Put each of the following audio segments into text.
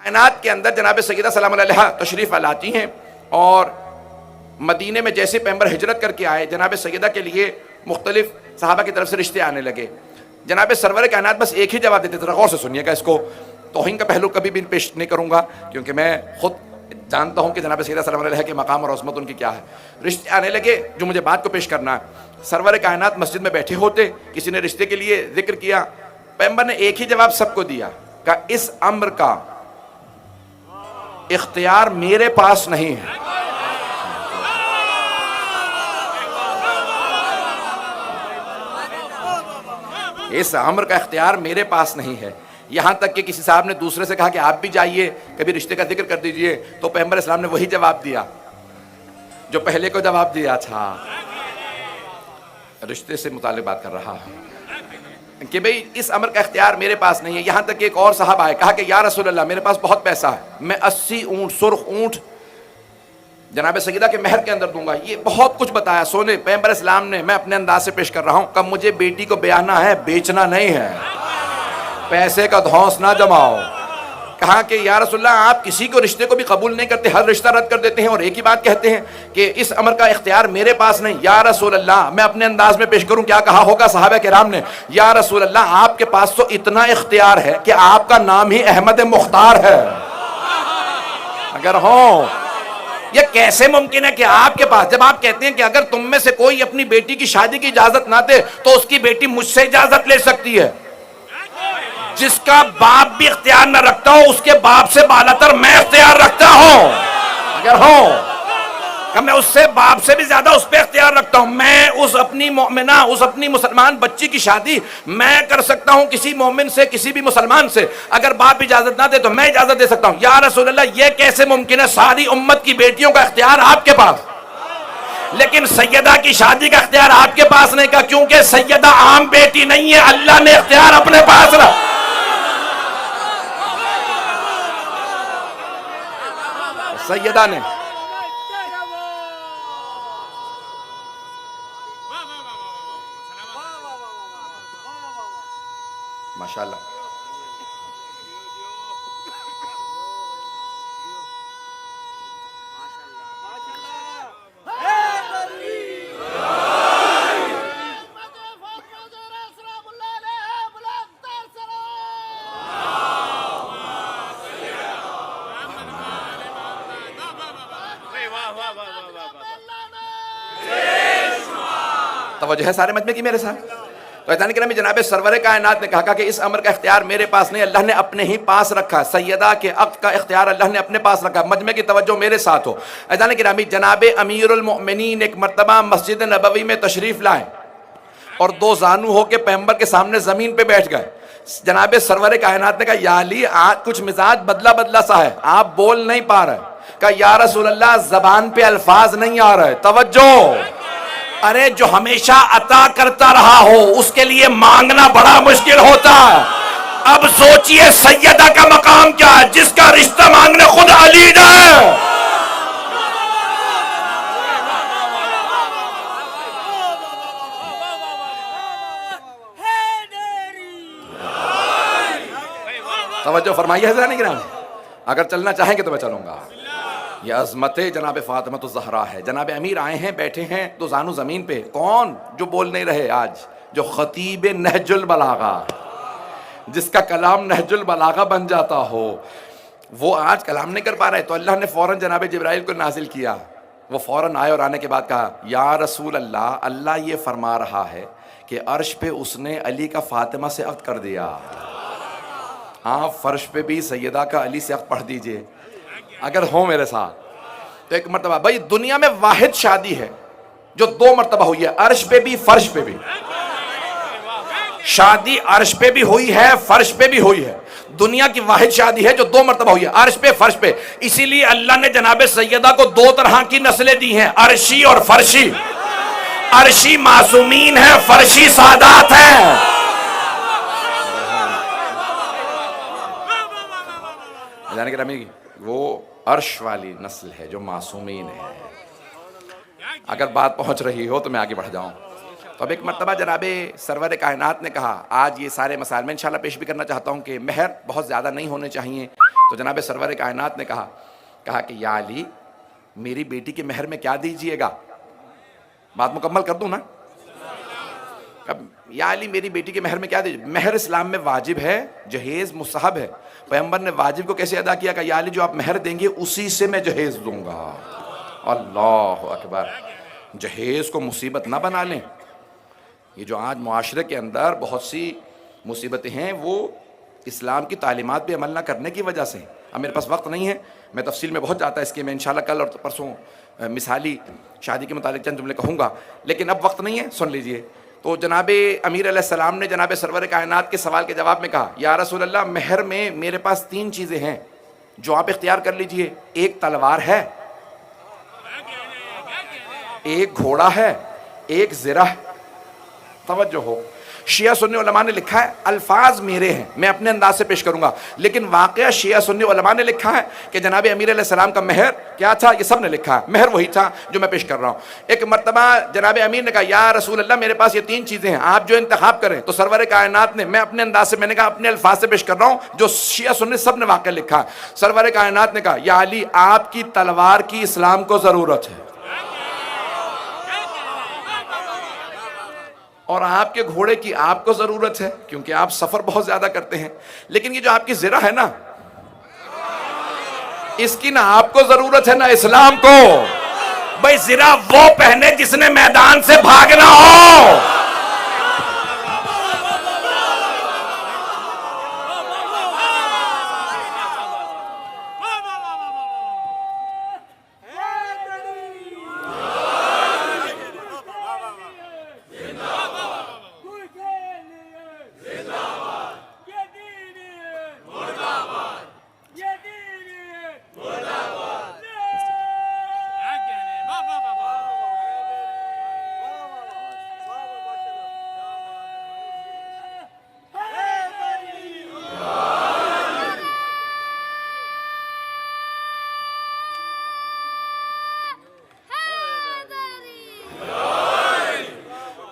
کائنات کے اندر جناب سیدہ سلام علیہ تشریف لاتی ہیں، اور مدینے میں جیسے پیغمبر ہجرت کر کے آئے، جناب سیدہ کے لیے مختلف صحابہ کی طرف سے رشتے آنے لگے۔ جناب سرور کائنات بس ایک ہی جواب دیتے تھے، غور سے سنیے گا اس کو، توہین کا پہلو کبھی بھی پیش نہیں کروں گا، کیونکہ میں خود جانتا ہوں کہ جناب سیدہ سلام علیہ کے مقام اور عظمت ان کی کیا ہے۔ رشتے آنے لگے، جو مجھے بات کو پیش کرنا ہے، سرور کائنات مسجد میں بیٹھے ہوتے، کسی نے رشتے کے لیے ذکر کیا، پیغمبر نے ایک ہی جواب سب کو دیا کہ اس امر کا اختیار میرے پاس نہیں ہے۔ اس امر کا اختیار میرے پاس نہیں ہے۔ یہاں تک کہ کسی صاحب نے دوسرے سے کہا کہ آپ بھی جائیے کبھی رشتے کا ذکر کر دیجئے، تو پیغمبر اسلام نے وہی جواب دیا جو پہلے کو جواب دیا تھا۔ رشتے سے متعلق بات کر رہا ہوں کہ بھئی اس امر کا اختیار میرے پاس نہیں ہے۔ یہاں تک کہ ایک اور صاحب آئے، کہا کہ یا رسول اللہ میرے پاس بہت پیسہ ہے، میں 80 اونٹ سرخ اونٹ جناب سیدہ کے مہر کے اندر دوں گا، یہ بہت کچھ بتایا سونے۔ پیغمبر اسلام نے، میں اپنے انداز سے پیش کر رہا ہوں، کہ مجھے بیٹی کو بیاہنا ہے، بیچنا نہیں ہے، پیسے کا دھونس نہ جماؤ۔ کہا کہ یا رسول اللہ آپ کسی کو رشتے کو بھی قبول نہیں کرتے، ہر رشتہ رد کر دیتے ہیں اور ایک ہی بات کہتے ہیں کہ اس امر کا اختیار میرے پاس نہیں۔ یا رسول اللہ، میں اپنے انداز میں پیش کروں کیا کہا ہوگا صحابہ کرام نے، یا رسول اللہ آپ کے پاس تو اتنا اختیار ہے کہ آپ کا نام ہی احمد مختار ہے۔ اگر ہوں، یہ کیسے ممکن ہے کہ آپ کے پاس، جب آپ کہتے ہیں کہ اگر تم میں سے کوئی اپنی بیٹی کی شادی کی اجازت نہ دے تو اس کی بیٹی مجھ سے اجازت لے سکتی ہے۔ جس کا باپ بھی اختیار نہ رکھتا ہو، اس کے باپ سے بالاتر میں اختیار رکھتا ہوں۔ اگر ہوں کہ میں اس سے باپ سے بھی زیادہ اس پہ اختیار رکھتا ہوں، میں اس اپنی مومنہ، اس اپنی مسلمان بچی کی شادی میں کر سکتا ہوں کسی مومن سے، کسی بھی مسلمان سے، اگر باپ اجازت نہ دے تو میں اجازت دے سکتا ہوں۔ یا رسول اللہ یہ کیسے ممکن ہے، ساری امت کی بیٹیوں کا اختیار آپ کے پاس، لیکن سیدہ کی شادی کا اختیار آپ کے پاس نہیں، کا کیونکہ سیدہ عام بیٹی نہیں ہے، اللہ نے اختیار اپنے پاس رکھا۔ سیدہ نے ماشاءاللہ توجہ ہے سارے مجمع کی میرے ساتھ؟ تو اذان کرام جناب سرور کائنات نے کہا کہ اس امر کا اختیار میرے پاس نہیں، اللہ نے اپنے ہی پاس رکھا۔ سیدہ کے عقد کا اختیار اللہ نے اپنے پاس رکھا۔ مجمع کی توجہ میرے ساتھ ہو۔ اذان کرامی جناب امیر المؤمنین ایک مرتبہ مسجد نبوی میں تشریف لائے اور دو زانو ہو کے پیغمبر کے سامنے زمین پہ بیٹھ گئے۔ جناب سرور کائنات نے کہا یا علی آج کچھ مزاج بدلا بدلا سا ہے، آپ بول نہیں پا رہے۔ کہا یا رسول اللہ زبان پہ الفاظ نہیں آ رہے۔ توجہ، ارے جو ہمیشہ عطا کرتا رہا ہو اس کے لیے مانگنا بڑا مشکل ہوتا ہے۔ اب سوچئے سیدہ کا مقام کیا ہے، جس کا رشتہ مانگنے خود علی ہے۔ توجہ فرمائیے حضرات کرام، اگر چلنا چاہیں گے تو میں چلوں گا۔ یہ عظمت جناب فاطمہ الزہرا ہے۔ جناب امیر آئے ہیں، بیٹھے ہیں تو زانو زمین پہ، کون جو بول نہیں رہے آج، جو خطیب نہج البلاغہ، جس کا کلام نہج البلاغہ بن جاتا ہو، وہ آج کلام نہیں کر پا رہے، تو اللہ نے فوراً جناب جبرائیل کو نازل کیا۔ وہ فوراً آئے اور آنے کے بعد کہا یا رسول اللہ، اللہ یہ فرما رہا ہے کہ عرش پہ اس نے علی کا فاطمہ سے عقد کر دیا، آپ فرش پہ بھی سیدہ کا علی سے عقد پڑھ دیجئے اگر ہو میرے ساتھ۔ تو ایک مرتبہ، بھائی دنیا میں واحد شادی ہے جو دو مرتبہ ہوئی ہے، عرش پہ بھی فرش پہ بھی۔ شادی عرش پہ بھی ہوئی ہے، فرش پہ بھی ہوئی ہے، دنیا کی واحد شادی ہے جو دو مرتبہ ہوئی ہے، عرش پہ فرش پہ۔ اسی لیے اللہ نے جناب سیدہ کو دو طرح کی نسلیں دی ہیں، عرشی اور فرشی۔ عرشی معصومین ہیں، فرشی سادات ہیں۔ جانے کے وہ عرش والی نسل ہے جو معصومین ہے۔ اگر بات پہنچ رہی ہو تو میں آگے بڑھ جاؤں۔ تو اب ایک مرتبہ جناب سرور کائنات نے کہا، آج یہ سارے مسائل میں انشاءاللہ پیش بھی کرنا چاہتا ہوں کہ مہر بہت زیادہ نہیں ہونے چاہیے. تو جناب سرور کائنات نے کہا کہ یا علی میری بیٹی کے مہر میں کیا دیجئے گا؟ بات مکمل کر دوں نا. اب یا علی میری بیٹی کے مہر میں کیا دیجئے؟ مہر اسلام میں واجب ہے، جہیز مستحب ہے. پیغمبر نے واجب کو کیسے ادا کیا کہ یا علی جو آپ مہر دیں گے اسی سے میں جہیز دوں گا. اللہ اکبر. جہیز کو مصیبت نہ بنا لیں. یہ جو آج معاشرے کے اندر بہت سی مصیبتیں ہیں وہ اسلام کی تعلیمات پہ عمل نہ کرنے کی وجہ سے. اب میرے پاس وقت نہیں ہے، میں تفصیل میں بہت جاتا ہے اس کے، میں انشاءاللہ کل اور پرسوں مثالی شادی کے متعلق چند جملے کہوں گا، لیکن اب وقت نہیں ہے، سن لیجئے. تو جناب امیر علیہ السلام نے جناب سرور کائنات کے سوال کے جواب میں کہا، یا رسول اللہ مہر میں میرے پاس 3 چیزیں ہیں جو آپ اختیار کر لیجئے. ایک تلوار ہے، ایک گھوڑا ہے، ایک زرہ. توجہ ہو، شیعہ سنی علماء نے لکھا ہے، الفاظ میرے ہیں میں اپنے انداز سے پیش کروں گا، لیکن واقعہ شیعہ سنی علماء نے لکھا ہے کہ جناب امیر علیہ السلام کا مہر کیا تھا، یہ سب نے لکھا ہے، مہر وہی تھا جو میں پیش کر رہا ہوں. ایک مرتبہ جناب امیر نے کہا، یا رسول اللہ میرے پاس یہ 3 چیزیں ہیں، آپ جو انتخاب کریں. تو سرور کائنات نے، میں اپنے انداز سے، میں نے کہا اپنے الفاظ سے پیش کر رہا ہوں جو شیعہ سنی سب نے واقعہ لکھا ہے. سرور کائنات نے کہا، یا علی آپ کی تلوار کی اسلام کو ضرورت ہے، اور آپ کے گھوڑے کی آپ کو ضرورت ہے کیونکہ آپ سفر بہت زیادہ کرتے ہیں. لیکن یہ جو آپ کی زرہ ہے نا، اس کی نہ آپ کو ضرورت ہے نہ اسلام کو. بھئی زرہ وہ پہنے جس نے میدان سے بھاگنا ہو.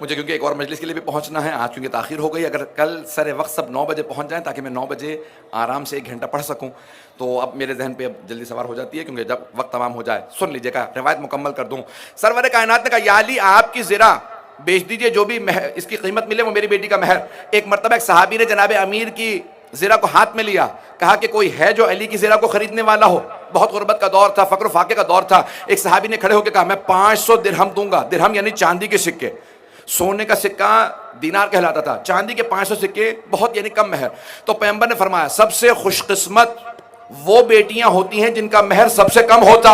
مجھے کیونکہ ایک اور مجلس کے لیے بھی پہنچنا ہے آج، کیونکہ تاخیر ہو گئی. اگر کل سر وقت سب 9 بجے پہنچ جائیں تاکہ میں 9 بجے آرام سے 1 گھنٹہ پڑھ سکوں، تو اب میرے ذہن پہ اب جلدی سوار ہو جاتی ہے کیونکہ جب وقت تمام ہو جائے. سن لیجیے گا، روایت مکمل کر دوں. سرور کائنات نے کہا، یا علی آپ کی زرہ بیچ دیجئے، جو بھی اس کی قیمت ملے وہ میری بیٹی کا مہر. ایک مرتبہ ایک صحابی نے جناب امیر کی زرہ کو ہاتھ میں لیا، کہا کہ کوئی ہے جو علی کی زرہ کو خریدنے والا ہو. بہت غربت کا دور تھا، فقر و فاقے کا دور تھا. ایک صحابی نے کھڑے ہو کے کہا، میں 500 درہم دوں گا. درہم یعنی چاندی کے سکے. سونے کا سکہ دینار کہلاتا تھا، چاندی کے 500 سکے بہت یعنی کم مہر. تو پیغمبر نے فرمایا، سب سے خوش قسمت وہ بیٹیاں ہوتی ہیں جن کا مہر سب سے کم ہوتا.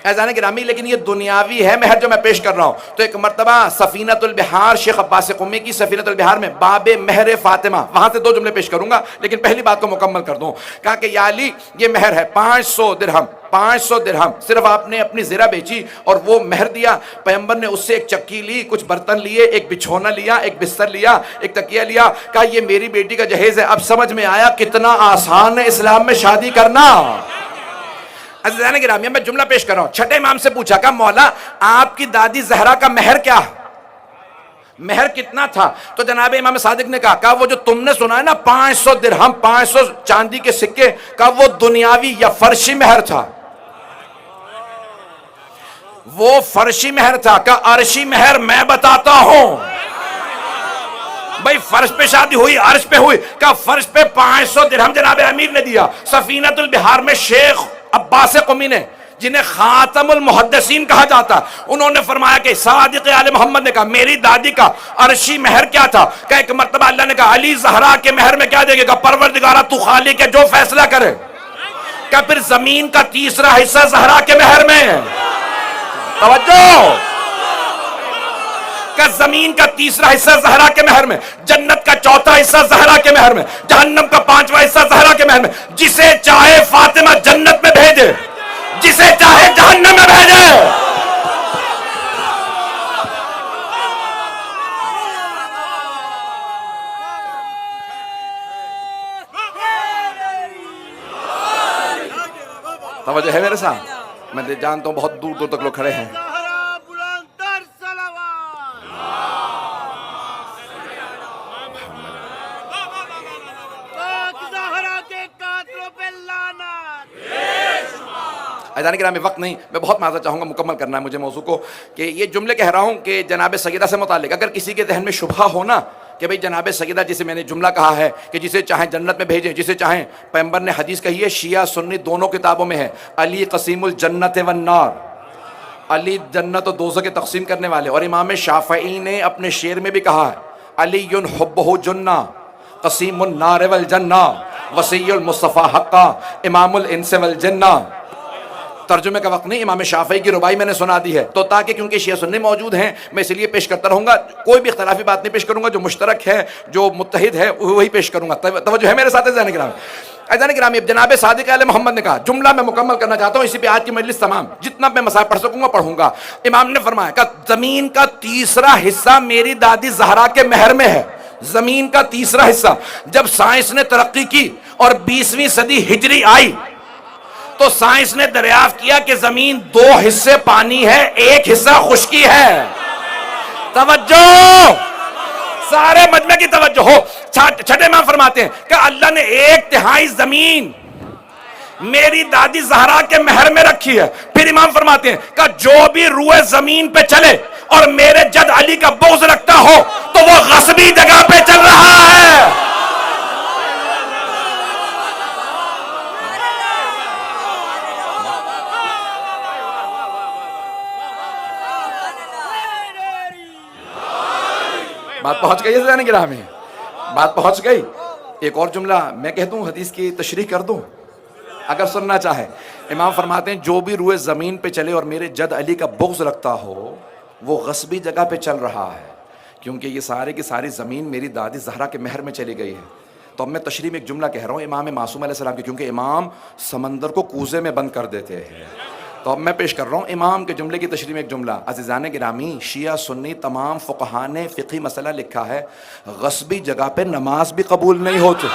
اعزان گرامی، لیکن یہ دنیاوی ہے مہر جو میں پیش کر رہا ہوں. تو ایک مرتبہ سفینۃ البحار، شیخ عباس قمی کی سفینۃ البحار میں باب مہر فاطمہ، وہاں سے 2 جملے پیش کروں گا لیکن پہلی بات کو مکمل کر دوں. کہا کہ یا علی یہ مہر ہے 500 درہم. 500 درہم صرف آپ نے اپنی زرہ بیچی اور وہ مہر دیا. پیغمبر نے اس سے ایک چکی لی، کچھ برتن لیے، ایک بچھونا لیا، ایک بستر لیا، ایک تکیہ لیا. کہا یہ میری بیٹی کا جہیز ہے. اب سمجھ میں آیا کتنا آسان ہے اسلام میں شادی کرنا. عزیزان گرامی، میں جملہ پیش کر رہا ہوں. چھٹے امام سے پوچھا کہ مولا آپ کی دادی زہرا کا مہر کیا، مہر کتنا تھا؟ تو جناب امام صادق نے کہا وہ جو تم نے سنا ہے نا 500 درہم، 500 چاندی کے سکے، کہا وہ دنیاوی یا فرشی مہر تھا. وہ فرشی مہر تھا. کہا عرشی مہر میں بتاتا ہوں. بھئی فرش پہ شادی ہوئی، عرش پہ ہوئی. کہا فرش پہ 500 درہم جناب امیر نے دیا. سفینۃ البحار میں شیخ عباس قمی نے، جنہیں خاتم المحدثین کہا جاتا، انہوں نے فرمایا کہ صادق آل محمد نے کہا میری دادی کا عرشی مہر کیا تھا. کہ ایک مرتبہ اللہ نے کہا علی زہرا کے مہر میں کیا دے گے؟ کہ پروردگارہ تو خالق ہے جو فیصلہ کرے. کہ پھر زمین کا 3را حصہ زہرا کے مہر میں. توجہ، کہ زمین کا 3را حصہ زہرا کے مہر میں، جنت کا 4تھا حصہ زہرا کے مہر میں، جہنم کا 5واں حصہ زہرا کے مہر میں. جسے چاہے فاطمہ جنت میں بھیجے، جسے چاہے جہنم میں بھیجے. توجہ ہے میرے ساتھ؟ میں جانتا ہوں بہت دور دور تک لوگ کھڑے ہیں. عزیزان گرامی وقت نہیں، میں بہت معذرت چاہوں گا، مکمل کرنا ہے مجھے موضوع کو، کہ یہ جملے کہہ رہا ہوں کہ جناب سیدہ سے متعلق اگر کسی کے ذہن میں شبہ ہو نا کہ بھئی جناب سیدہ جسے میں نے جملہ کہا ہے کہ جسے چاہیں جنت میں بھیجیں، جسے چاہیں، پیغمبر نے حدیث کہی ہے، شیعہ سنی دونوں کتابوں میں ہے، علی قسیم الجنت والنار، علی جنت و دوزخ کے تقسیم کرنے والے، اور امام شافعی نے اپنے شعر میں بھی کہا ہے علی حبہ جنہ قسیم النار والجنہ وصی المصطفیٰ حقا امام الانس والجنہ۔ ترجمے کا وقت نہیں، امام شافعی کی ربائی میں نے سنا دی ہے، تو تاکہ کیونکہ شیعہ سنی موجود ہیں میں اس لیے پیش کرتا رہوں گا، کوئی بھی اختلافی بات نہیں پیش کروں گا، جو مشترک ہے جو متحد ہے وہی پیش کروں گا۔ توجہ ہے میرے ساتھ عزیزان گرامی؟ عزیزان گرامی جناب صادق آل محمد نے کہا، جملہ میں مکمل کرنا چاہتا ہوں، اسی پہ آج کی مجلس تمام جتنا میں مسائل پڑھ سکوں گا پڑھوں گا۔ امام نے فرمایا کہ زمین کا تیسرا حصہ میری دادی زہرا کے مہر میں ہے، زمین کا تیسرا حصہ۔ جب سائنس نے ترقی کی اور 20ویں صدی ہجری آئی تو سائنس نے دریافت کیا کہ زمین 2 حصے پانی ہے، 1 حصہ خشکی ہے۔ توجہ، سارے مجمع کی توجہ ہو۔ چھٹے امام فرماتے ہیں کہ اللہ نے 1/3 زمین میری دادی زہرا کے مہر میں رکھی ہے۔ پھر امام فرماتے ہیں کہ جو بھی روئے زمین پہ چلے اور میرے جد علی کا بغض رکھتا ہو تو وہ غصبی جگہ پہ چل رہا ہے۔ بات پہنچ گئی ہے گرامی، بات پہنچ گئی۔ ایک اور جملہ میں کہہ دوں، حدیث کی تشریح کر دوں اگر سننا چاہے۔ امام فرماتے ہیں جو بھی روئے زمین پہ چلے اور میرے جد علی کا بغض رکھتا ہو وہ غصبی جگہ پہ چل رہا ہے، کیونکہ یہ سارے کی ساری زمین میری دادی زہرا کے مہر میں چلی گئی ہے۔ تو اب میں تشریح میں ایک جملہ کہہ رہا ہوں امام معصوم علیہ السلام کی، کیونکہ امام سمندر کو کوزے میں بند کر دیتے ہیں، تو اب میں پیش کر رہا ہوں امام کے جملے کی تشریح میں ایک جملہ۔ عزیزان گرامی شیعہ سنی تمام فقہاء نے فقہی مسئلہ لکھا ہے، غصبی جگہ پہ نماز بھی قبول نہیں ہوتی۔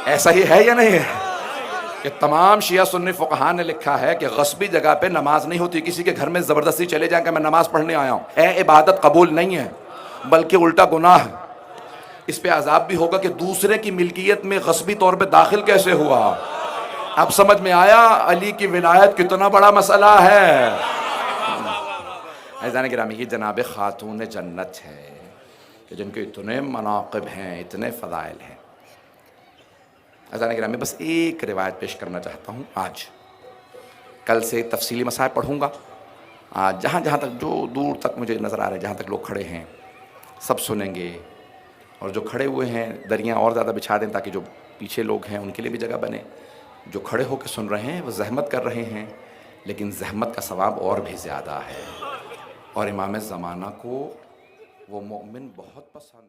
ایسا ہی ہے یا نہیں ہے کہ تمام شیعہ سنی فقہاء نے لکھا ہے کہ غصبی جگہ پہ نماز نہیں ہوتی، کسی کے گھر میں زبردستی چلے جائیں کہ میں نماز پڑھنے آیا ہوں، عبادت قبول نہیں ہے بلکہ الٹا گناہ ہے، اس پہ عذاب بھی ہوگا کہ دوسرے کی ملکیت میں غصبی طور پہ داخل کیسے ہوا۔ اب سمجھ میں آیا علی کی ولایت کتنا بڑا مسئلہ ہے۔ عزیزان گرامی یہ جناب خاتون جنت ہے کہ جن کے اتنے مناقب ہیں، اتنے فضائل ہیں۔ عزیزان گرامی بس ایک روایت پیش کرنا چاہتا ہوں آج، کل سے تفصیلی مسائل پڑھوں گا، آج جہاں جہاں تک جو دور تک مجھے نظر آ رہے ہیں، جہاں تک لوگ کھڑے ہیں سب سنیں گے، اور جو کھڑے ہوئے ہیں دریاں اور زیادہ بچھا دیں تاکہ جو پیچھے لوگ ہیں ان کے لیے بھی جگہ بنے۔ جو کھڑے ہو کے سن رہے ہیں وہ زحمت کر رہے ہیں، لیکن زحمت کا ثواب اور بھی زیادہ ہے، اور امام زمانہ کو وہ مومن بہت پسند